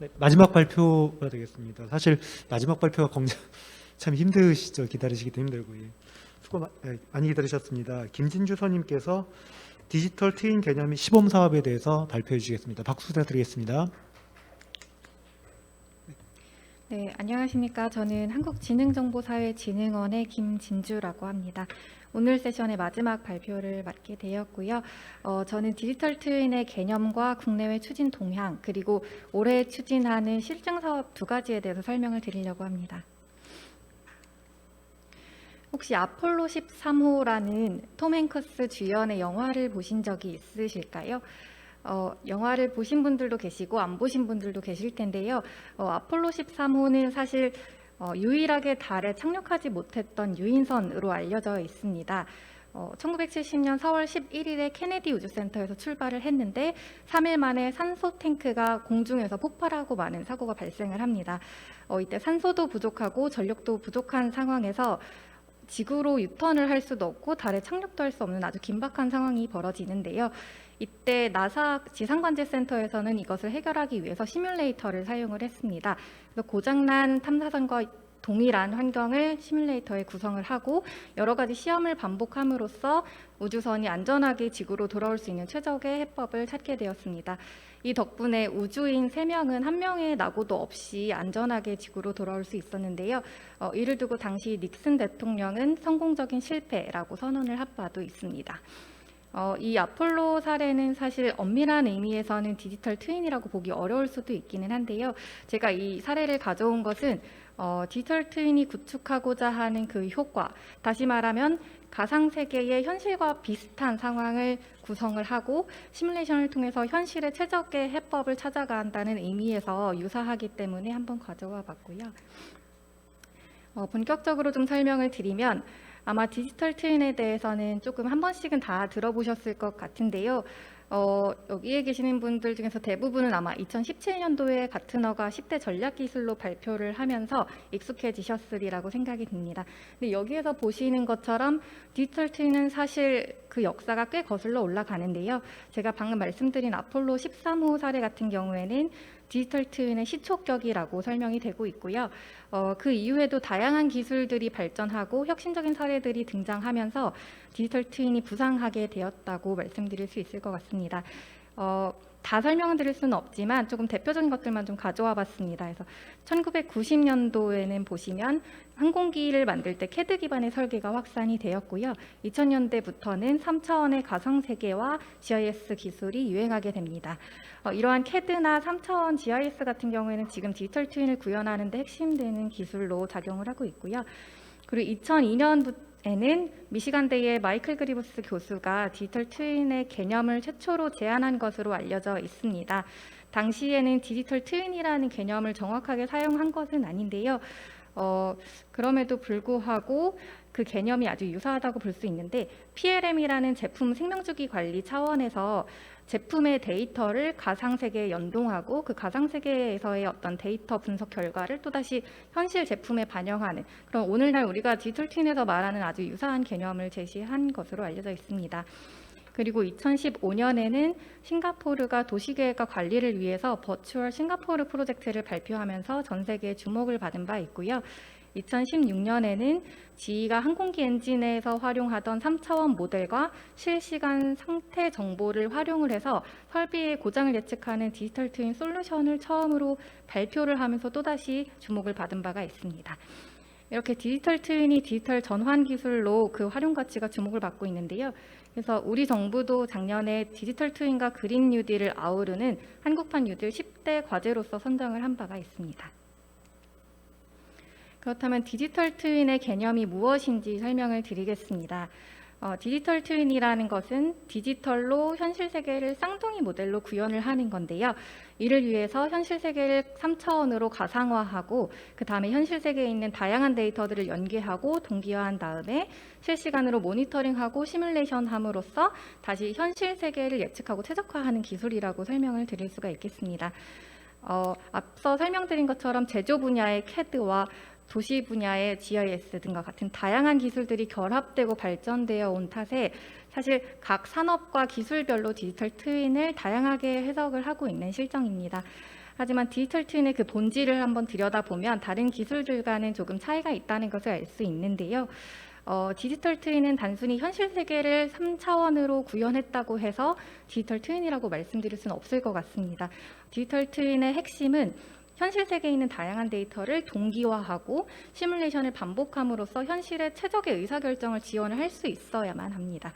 네, 마지막 발표가 되겠습니다. 사실 마지막 발표가 참 힘드시죠. 기다리시기도 힘들고. 예. 많이 기다리셨습니다. 김진주 선임께서 디지털 트윈 개념이 시범 사업에 대해서 발표해 주시겠습니다. 박수 부탁드리겠습니다. 네, 안녕하십니까. 저는 한국지능정보사회진흥원의 김진주라고 합니다. 오늘 세션의 마지막 발표를 맡게 되었고요. 저는 디지털 트윈의 개념과 국내외 추진 동향, 그리고 올해 추진하는 실증 사업 2가지에 대해서 설명을 드리려고 합니다. 혹시 아폴로 13호라는 톰 행크스 주연의 영화를 보신 적이 있으실까요? 영화를 보신 분들도 계시고 안 보신 분들도 계실 텐데요. 아폴로 13호는 사실 유일하게 달에 착륙하지 못했던 유인선으로 알려져 있습니다. 1970년 4월 11일에 케네디 우주센터에서 출발을 했는데 3일 만에 산소 탱크가 공중에서 폭발하고 많은 사고가 발생을 합니다. 이때 산소도 부족하고 전력도 부족한 상황에서 지구로 유턴을 할 수도 없고 달에 착륙도 할 수 없는 아주 긴박한 상황이 벌어지는데요. 이때 나사 지상관제센터에서는 이것을 해결하기 위해서 시뮬레이터를 사용을 했습니다. 그래서 고장난 탐사선과 동일한 환경을 시뮬레이터에 구성을 하고 여러 가지 시험을 반복함으로써 우주선이 안전하게 지구로 돌아올 수 있는 최적의 해법을 찾게 되었습니다. 이 덕분에 우주인 3명은 한 명의 낙오도 없이 안전하게 지구로 돌아올 수 있었는데요. 이를 두고 당시 닉슨 대통령은 성공적인 실패라고 선언을 한 바도 있습니다. 이 아폴로 사례는 사실 엄밀한 의미에서는 디지털 트윈이라고 보기 어려울 수도 있기는 한데요. 제가 이 사례를 가져온 것은 디지털 트윈이 구축하고자 하는 그 효과, 다시 말하면 가상세계의 현실과 비슷한 상황을 구성을 하고 시뮬레이션을 통해서 현실의 최적의 해법을 찾아간다는 의미에서 유사하기 때문에 한번 가져와 봤고요. 본격적으로 좀 설명을 드리면 아마 디지털 트윈에 대해서는 조금 한 번씩은 다 들어보셨을 것 같은데요. 여기에 계시는 분들 중에서 대부분은 아마 2017년도에 가트너가 10대 전략 기술로 발표를 하면서 익숙해지셨으리라고 생각이 듭니다. 근데 여기에서 보시는 것처럼 디지털 트윈은 사실 그 역사가 꽤 거슬러 올라가는데요. 제가 방금 말씀드린 아폴로 13호 사례 같은 경우에는 디지털 트윈의 시초격이라고 설명이 되고 있고요. 그 이후에도 다양한 기술들이 발전하고 혁신적인 사례들이 등장하면서 디지털 트윈이 부상하게 되었다고 말씀드릴 수 있을 것 같습니다. 다 설명을 드릴 수는 없지만 조금 대표적인 것들만 좀 가져와 봤습니다. 그래서 1990년도에는 보시면 항공기를 만들 때 CAD 기반의 설계가 확산이 되었고요. 2000년대부터는 3차원의 가상세계와 GIS 기술이 유행하게 됩니다. 이러한 CAD나 3차원 GIS 같은 경우에는 지금 디지털 트윈을 구현하는 데 핵심되는 기술로 작용을 하고 있고요. 그리고 2002년에는 미시간대의 마이클 그리브스 교수가 디지털 트윈의 개념을 최초로 제안한 것으로 알려져 있습니다. 당시에는 디지털 트윈이라는 개념을 정확하게 사용한 것은 아닌데요. 그럼에도 불구하고 그 개념이 아주 유사하다고 볼 수 있는데 PLM이라는 제품 생명주기 관리 차원에서 제품의 데이터를 가상세계에 연동하고 그 가상세계에서의 어떤 데이터 분석 결과를 또다시 현실 제품에 반영하는 그런 오늘날 우리가 디지털 트윈에서 말하는 아주 유사한 개념을 제시한 것으로 알려져 있습니다. 그리고 2015년에는 싱가포르가 도시계획과 관리를 위해서 버추얼 싱가포르 프로젝트를 발표하면서 전 세계에 주목을 받은 바 있고요. 2016년에는 GE가 항공기 엔진에서 활용하던 3차원 모델과 실시간 상태 정보를 활용을 해서 설비의 고장을 예측하는 디지털 트윈 솔루션을 처음으로 발표를 하면서 또다시 주목을 받은 바가 있습니다. 이렇게 디지털 트윈이 디지털 전환 기술로 그 활용 가치가 주목을 받고 있는데요. 그래서 우리 정부도 작년에 디지털 트윈과 그린 뉴딜을 아우르는 한국판 뉴딜 10대 과제로서 선정을 한 바가 있습니다. 그렇다면 디지털 트윈의 개념이 무엇인지 설명을 드리겠습니다. 디지털 트윈이라는 것은 디지털로 현실 세계를 쌍둥이 모델로 구현을 하는 건데요. 이를 위해서 현실 세계를 3차원으로 가상화하고 그 다음에 현실 세계에 있는 다양한 데이터들을 연계하고 동기화한 다음에 실시간으로 모니터링하고 시뮬레이션함으로써 다시 현실 세계를 예측하고 최적화하는 기술이라고 설명을 드릴 수가 있겠습니다. 앞서 설명드린 것처럼 제조 분야의 CAD와 도시 분야의 GIS 등과 같은 다양한 기술들이 결합되고 발전되어 온 탓에 사실 각 산업과 기술별로 디지털 트윈을 다양하게 해석을 하고 있는 실정입니다. 하지만 디지털 트윈의 그 본질을 한번 들여다보면 다른 기술들과는 조금 차이가 있다는 것을 알 수 있는데요. 디지털 트윈은 단순히 현실 세계를 3차원으로 구현했다고 해서 디지털 트윈이라고 말씀드릴 수는 없을 것 같습니다. 디지털 트윈의 핵심은 현실 세계에 있는 다양한 데이터를 동기화하고 시뮬레이션을 반복함으로써 현실의 최적의 의사결정을 지원을 할 수 있어야만 합니다.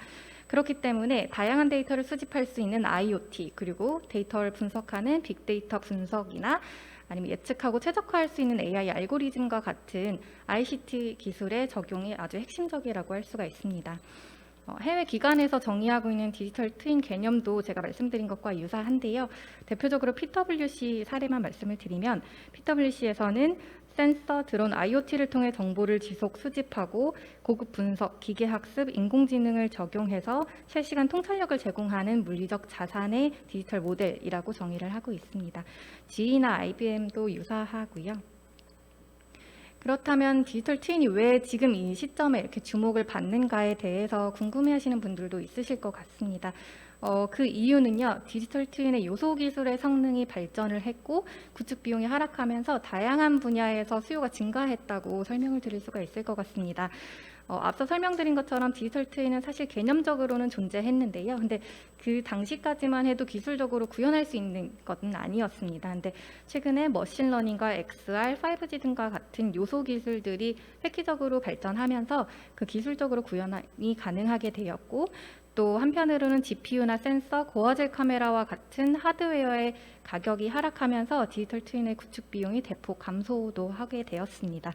그렇기 때문에 다양한 데이터를 수집할 수 있는 IoT, 그리고 데이터를 분석하는 빅데이터 분석이나 아니면 예측하고 최적화할 수 있는 AI 알고리즘과 같은 ICT 기술의 적용이 아주 핵심적이라고 할 수가 있습니다. 해외 기관에서 정의하고 있는 디지털 트윈 개념도 제가 말씀드린 것과 유사한데요. 대표적으로 PwC 사례만 말씀을 드리면 PwC에서는 센서, 드론, IoT를 통해 정보를 지속 수집하고 고급 분석, 기계학습, 인공지능을 적용해서 실시간 통찰력을 제공하는 물리적 자산의 디지털 모델이라고 정의를 하고 있습니다. GE나 IBM도 유사하고요. 그렇다면 디지털 트윈이 왜 지금 이 시점에 이렇게 주목을 받는가에 대해서 궁금해하시는 분들도 있으실 것 같습니다. 그 이유는요, 디지털 트윈의 요소 기술의 성능이 발전을 했고 구축 비용이 하락하면서 다양한 분야에서 수요가 증가했다고 설명을 드릴 수가 있을 것 같습니다. 앞서 설명드린 것처럼 디지털 트윈은 사실 개념적으로는 존재했는데요. 근데 그 당시까지만 해도 기술적으로 구현할 수 있는 것은 아니었습니다. 근데 최근에 머신러닝과 XR, 5G 등과 같은 요소 기술들이 획기적으로 발전하면서 그 기술적으로 구현이 가능하게 되었고, 또 한편으로는 GPU나 센서, 고화질 카메라와 같은 하드웨어의 가격이 하락하면서 디지털 트윈의 구축 비용이 대폭 감소도 하게 되었습니다.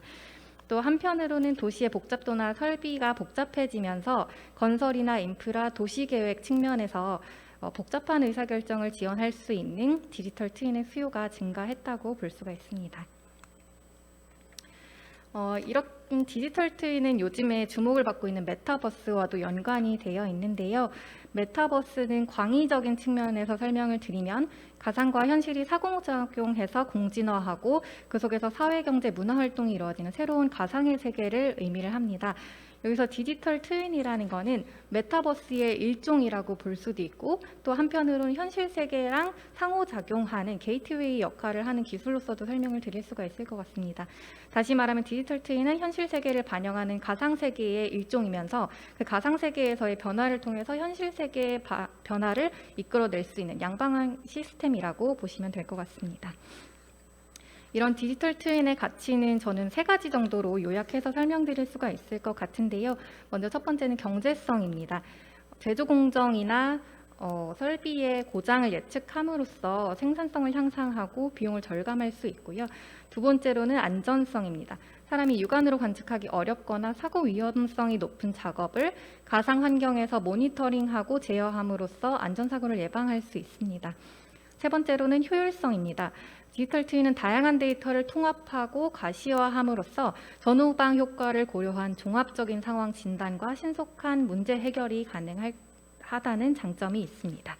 또 한편으로는 도시의 복잡도나 설비가 복잡해지면서 건설이나 인프라, 도시계획 측면에서 복잡한 의사결정을 지원할 수 있는 디지털 트윈의 수요가 증가했다고 볼 수가 있습니다. 이런 디지털 트윈은 요즘에 주목을 받고 있는 메타버스와도 연관이 되어 있는데요. 메타버스는 광의적인 측면에서 설명을 드리면 가상과 현실이 상호작용해서 공진화하고 그 속에서 사회, 경제, 문화 활동이 이루어지는 새로운 가상의 세계를 의미를 합니다. 여기서 디지털 트윈이라는 거는 메타버스의 일종이라고 볼 수도 있고, 또 한편으로는 현실 세계랑 상호작용하는 게이트웨이 역할을 하는 기술로서도 설명을 드릴 수가 있을 것 같습니다. 다시 말하면 디지털 트윈은 현실 세계를 반영하는 가상 세계의 일종이면서 그 가상 세계에서의 변화를 통해서 현실 세계의 변화를 이끌어낼 수 있는 양방향 시스템이라고 보시면 될 것 같습니다. 이런 디지털 트윈의 가치는 저는 3가지 정도로 요약해서 설명드릴 수가 있을 것 같은데요. 먼저 첫 번째는 경제성입니다. 제조 공정이나 설비의 고장을 예측함으로써 생산성을 향상하고 비용을 절감할 수 있고요. 두 번째로는 안전성입니다. 사람이 육안으로 관측하기 어렵거나 사고 위험성이 높은 작업을 가상 환경에서 모니터링하고 제어함으로써 안전사고를 예방할 수 있습니다. 세 번째로는 효율성입니다. 디지털 트윈은 다양한 데이터를 통합하고 가시화함으로써 전후방 효과를 고려한 종합적인 상황 진단과 신속한 문제 해결이 가능하다는 장점이 있습니다.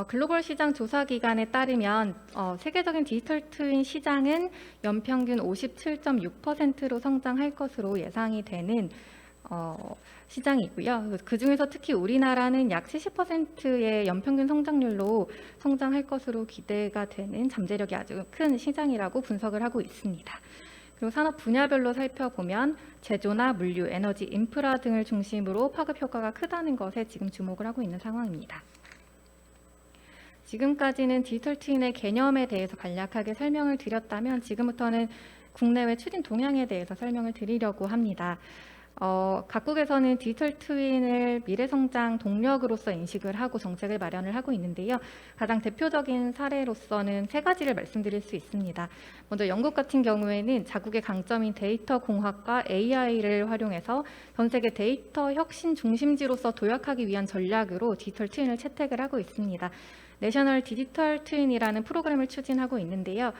글로벌 시장 조사 기관에 따르면 세계적인 디지털 트윈 시장은 연평균 57.6%로 성장할 것으로 예상이 되는 시장이고요. 그 중에서 특히 우리나라는 약 70%의 연평균 성장률로 성장할 것으로 기대가 되는 잠재력이 아주 큰 시장이라고 분석을 하고 있습니다. 그리고 산업 분야별로 살펴보면 제조나 물류, 에너지, 인프라 등을 중심으로 파급 효과가 크다는 것에 지금 주목을 하고 있는 상황입니다. 지금까지는 디지털 트윈의 개념에 대해서 간략하게 설명을 드렸다면 지금부터는 국내외 추진 동향에 대해서 설명을 드리려고 합니다. 각국에서는 디지털 트윈을 미래성장 동력으로서 인식을 하고 정책을 마련을 하고 있는데요. 가장 대표적인 사례로서는 3가지를 말씀드릴 수 있습니다. 먼저 영국 같은 경우에는 자국의 강점인 데이터 공학과 AI를 활용해서 전 세계 데이터 혁신 중심지로서 도약하기 위한 전략으로 디지털 트윈을 채택을 하고 있습니다. 내셔널 디지털 트윈이라는 프로그램을 추진하고 있는데요.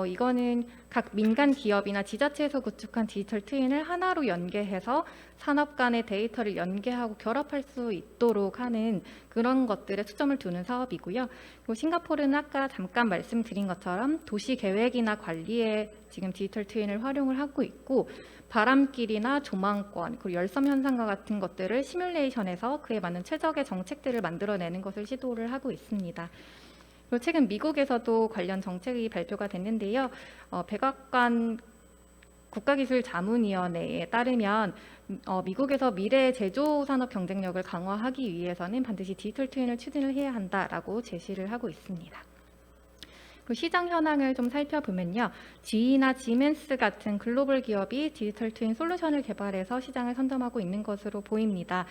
이거는 각 민간 기업이나 지자체에서 구축한 디지털 트윈을 하나로 연계해서 산업 간의 데이터를 연계하고 결합할 수 있도록 하는 그런 것들에 초점을 두는 사업이고요. 그리고 싱가포르는 아까 잠깐 말씀드린 것처럼 도시 계획이나 관리에 지금 디지털 트윈을 활용을 하고 있고, 바람길이나 조망권, 그리고 열섬 현상과 같은 것들을 시뮬레이션해서 그에 맞는 최적의 정책들을 만들어내는 것을 시도를 하고 있습니다. 그리고 최근 미국에서도 관련 정책이 발표가 됐는데요. 백악관 국가기술자문위원회에 따르면 미국에서 미래 제조 산업 경쟁력을 강화하기 위해서는 반드시 디지털 트윈을 추진을 해야 한다라고 제시를 하고 있습니다. 그리고 시장 현황을 좀 살펴보면요. GE나 지멘스 같은 글로벌 기업이 디지털 트윈 솔루션을 개발해서 시장을 선점하고 있는 것으로 보입니다.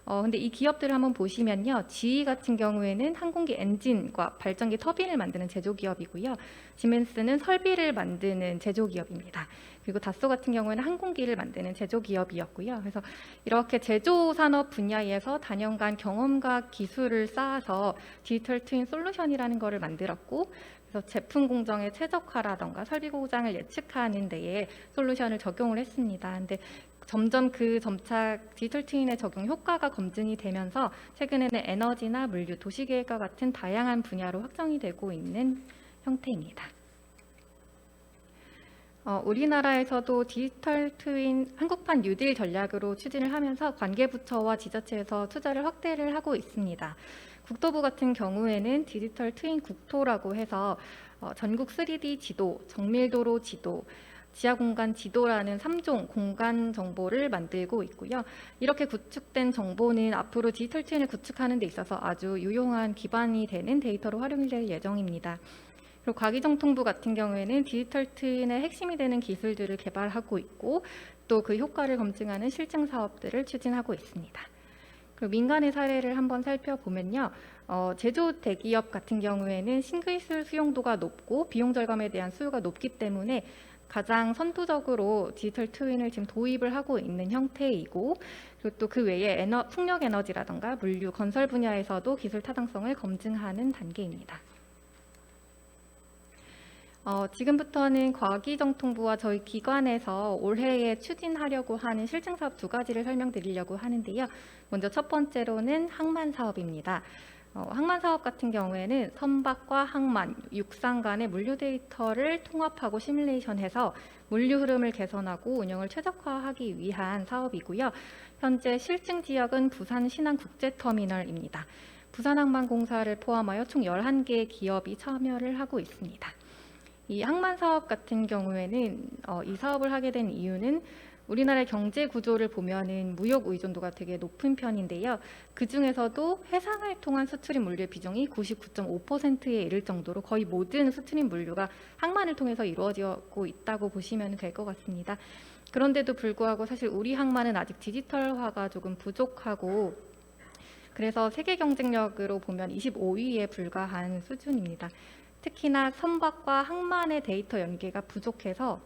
근데 이 기업들을 한번 보시면요. GE 같은 경우에는 항공기 엔진과 발전기 터빈을 만드는 제조기업이고요. 지멘스는 설비를 만드는 제조기업입니다. 그리고 다소 같은 경우에는 항공기를 만드는 제조기업이었고요. 그래서 이렇게 제조 산업 분야에서 단연간 경험과 기술을 쌓아서 디지털 트윈 솔루션이라는 것을 만들었고, 그래서 제품 공정의 최적화라던가 설비 고장을 예측하는 데에 솔루션을 적용을 했습니다. 근데 점점 그 점차 디지털 트윈의 적용 효과가 검증이 되면서 최근에는 에너지나 물류, 도시계획과 같은 다양한 분야로 확정이 되고 있는 형태입니다. 우리나라에서도 디지털 트윈 한국판 뉴딜 전략으로 추진을 하면서 관계부처와 지자체에서 투자를 확대를 하고 있습니다. 국토부 같은 경우에는 디지털 트윈 국토라고 해서 전국 3D 지도, 정밀도로 지도, 지하공간 지도라는 3종 공간 정보를 만들고 있고요. 이렇게 구축된 정보는 앞으로 디지털 트윈을 구축하는 데 있어서 아주 유용한 기반이 되는 데이터로 활용될 예정입니다. 그리고 과기정통부 같은 경우에는 디지털 트윈의 핵심이 되는 기술들을 개발하고 있고 또 그 효과를 검증하는 실증 사업들을 추진하고 있습니다. 그리고 민간의 사례를 한번 살펴보면요. 제조 대기업 같은 경우에는 신기술 수용도가 높고 비용 절감에 대한 수요가 높기 때문에 가장 선두적으로 디지털 트윈을 지금 도입을 하고 있는 형태이고, 그리고 또 그 외에 풍력 에너지라든가 물류, 건설 분야에서도 기술 타당성을 검증하는 단계입니다. 지금부터는 과기정통부와 저희 기관에서 올해에 추진하려고 하는 실증 사업 2가지를 설명드리려고 하는데요. 먼저 첫 번째로는 항만 사업입니다. 항만 사업 같은 경우에는 선박과 항만, 육상 간의 물류 데이터를 통합하고 시뮬레이션해서 물류 흐름을 개선하고 운영을 최적화하기 위한 사업이고요. 현재 실증 지역은 부산 신안국제터미널입니다. 부산항만공사를 포함하여 총 11개의 기업이 참여를 하고 있습니다. 이 항만 사업 같은 경우에는 이 사업을 하게 된 이유는 우리나라의 경제 구조를 보면은 무역 의존도가 되게 높은 편인데요. 그 중에서도 해상을 통한 수출입 물류의 비중이 99.5%에 이를 정도로 거의 모든 수출입 물류가 항만을 통해서 이루어지고 있다고 보시면 될 것 같습니다. 그런데도 불구하고 사실 우리 항만은 아직 디지털화가 조금 부족하고 그래서 세계 경쟁력으로 보면 25위에 불과한 수준입니다. 특히나 선박과 항만의 데이터 연계가 부족해서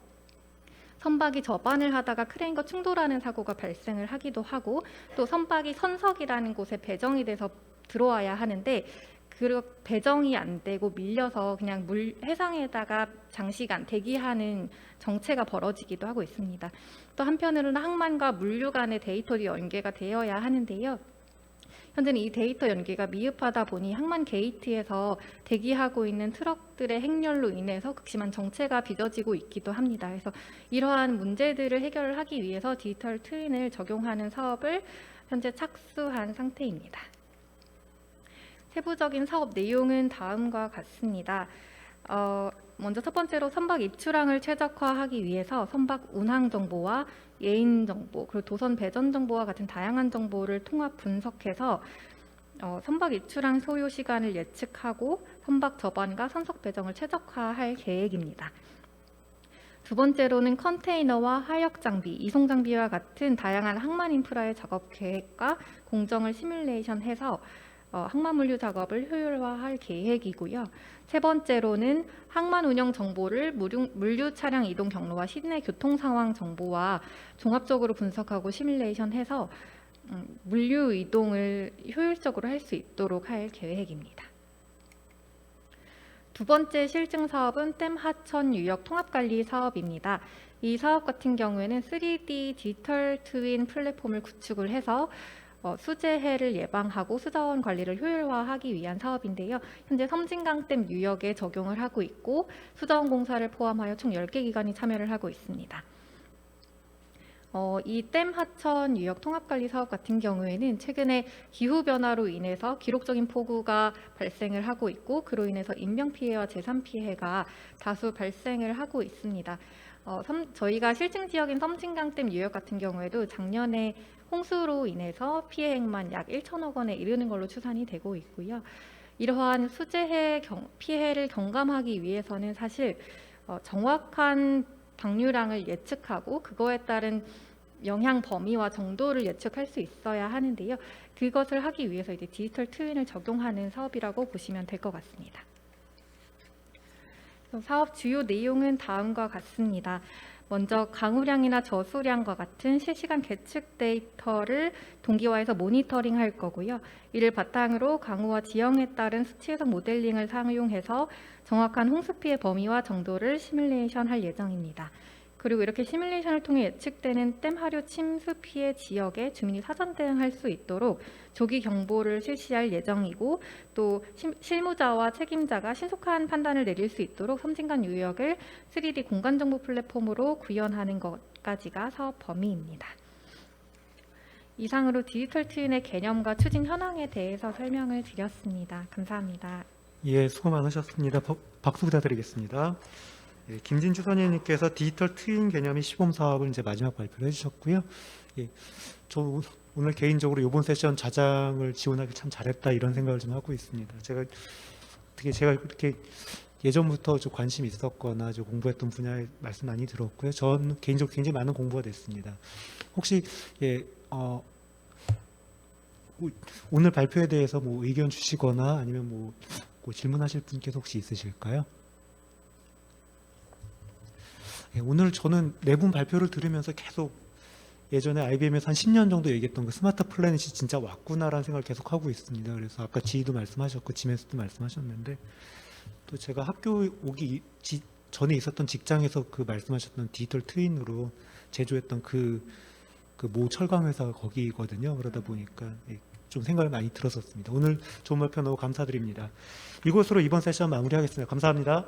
선박이 저반을 하다가 크레인과 충돌하는 사고가 발생을 하기도 하고 또 선박이 선석이라는 곳에 배정이 돼서 들어와야 하는데 그 배정이 안 되고 밀려서 그냥 해상에다가 장시간 대기하는 정체가 벌어지기도 하고 있습니다. 또 한편으로는 항만과 물류 간의 데이터도 연계가 되어야 하는데요. 현재는 이 데이터 연계가 미흡하다 보니 항만 게이트에서 대기하고 있는 트럭들의 행렬로 인해서 극심한 정체가 빚어지고 있기도 합니다. 그래서 이러한 문제들을 해결하기 위해서 디지털 트윈을 적용하는 사업을 현재 착수한 상태입니다. 세부적인 사업 내용은 다음과 같습니다. 먼저 첫 번째로 선박 입출항을 최적화하기 위해서 선박 운항 정보와 예인 정보, 그리고 도선 배전 정보와 같은 다양한 정보를 통합 분석해서 선박 입출항 소요 시간을 예측하고 선박 저반과 선석 배정을 최적화할 계획입니다. 두 번째로는 컨테이너와 하역 장비, 이송 장비와 같은 다양한 항만 인프라의 작업 계획과 공정을 시뮬레이션해서 항만 물류 작업을 효율화할 계획이고요. 세 번째로는 항만 운영 정보를 물류 차량 이동 경로와 시내 교통 상황 정보와 종합적으로 분석하고 시뮬레이션해서 물류 이동을 효율적으로 할 수 있도록 할 계획입니다. 두 번째 실증 사업은 댐 하천 유역 통합관리 사업입니다. 이 사업 같은 경우에는 3D 디지털 트윈 플랫폼을 구축을 해서 수재해를 예방하고 수자원 관리를 효율화하기 위한 사업인데요. 현재 섬진강댐 유역에 적용을 하고 있고 수자원 공사를 포함하여 총 10개 기관이 참여를 하고 있습니다. 이 댐 하천 유역 통합관리 사업 같은 경우에는 최근에 기후 변화로 인해서 기록적인 폭우가 발생을 하고 있고 그로 인해서 인명 피해와 재산 피해가 다수 발생을 하고 있습니다. 저희가 실증 지역인 섬진강댐 유역 같은 경우에도 작년에 홍수로 인해서 피해액만 약 1천억 원에 이르는 걸로 추산이 되고 있고요. 이러한 수재해 피해를 경감하기 위해서는 사실 정확한 방류량을 예측하고 그거에 따른 영향 범위와 정도를 예측할 수 있어야 하는데요. 그것을 하기 위해서 이제 디지털 트윈을 적용하는 사업이라고 보시면 될 것 같습니다. 사업 주요 내용은 다음과 같습니다. 먼저 강우량이나 저수량과 같은 실시간 계측 데이터를 동기화해서 모니터링할 거고요. 이를 바탕으로 강우와 지형에 따른 수치 해석 모델링을 사용해서 정확한 홍수 피해 범위와 정도를 시뮬레이션할 예정입니다. 그리고 이렇게 시뮬레이션을 통해 예측되는 댐 하류 침수 피해 지역에 주민이 사전 대응할 수 있도록 조기 경보를 실시할 예정이고 또 실무자와 책임자가 신속한 판단을 내릴 수 있도록 섬진강 유역을 3D 공간정보 플랫폼으로 구현하는 것까지가 사업 범위입니다. 이상으로 디지털 트윈의 개념과 추진 현황에 대해서 설명을 드렸습니다. 감사합니다. 예, 수고 많으셨습니다. 박수 부탁드리겠습니다. 예, 김진주 선생님께서 디지털 트윈 개념의 시범 사업을 이제 마지막 발표를 해주셨고요. 예, 저 오늘 개인적으로 이번 세션 좌장을 지원하기 참 잘했다 이런 생각을 좀 하고 있습니다. 제가 그렇게 예전부터 좀 관심이 있었거나 좀 공부했던 분야에 말씀 많이 들었고요. 저는 개인적으로 굉장히 많은 공부가 됐습니다. 혹시 오늘 발표에 대해서 뭐 의견 주시거나 아니면 뭐 질문하실 분께서 혹시 있으실까요? 예, 오늘 저는 네 분 발표를 들으면서 계속 예전에 IBM에서 한 10년 정도 얘기했던 그 스마트 플래닛이 진짜 왔구나라는 생각을 계속 하고 있습니다. 그래서 아까 지희도 말씀하셨고 지메스도 말씀하셨는데 또 제가 학교 오기 전에 있었던 직장에서 그 말씀하셨던 디지털 트윈으로 제조했던 그 모 철강 회사가 거기거든요. 그러다 보니까 좀 생각이 많이 들었었습니다. 오늘 좋은 발표 너무 감사드립니다. 이것으로 이번 세션 마무리하겠습니다. 감사합니다.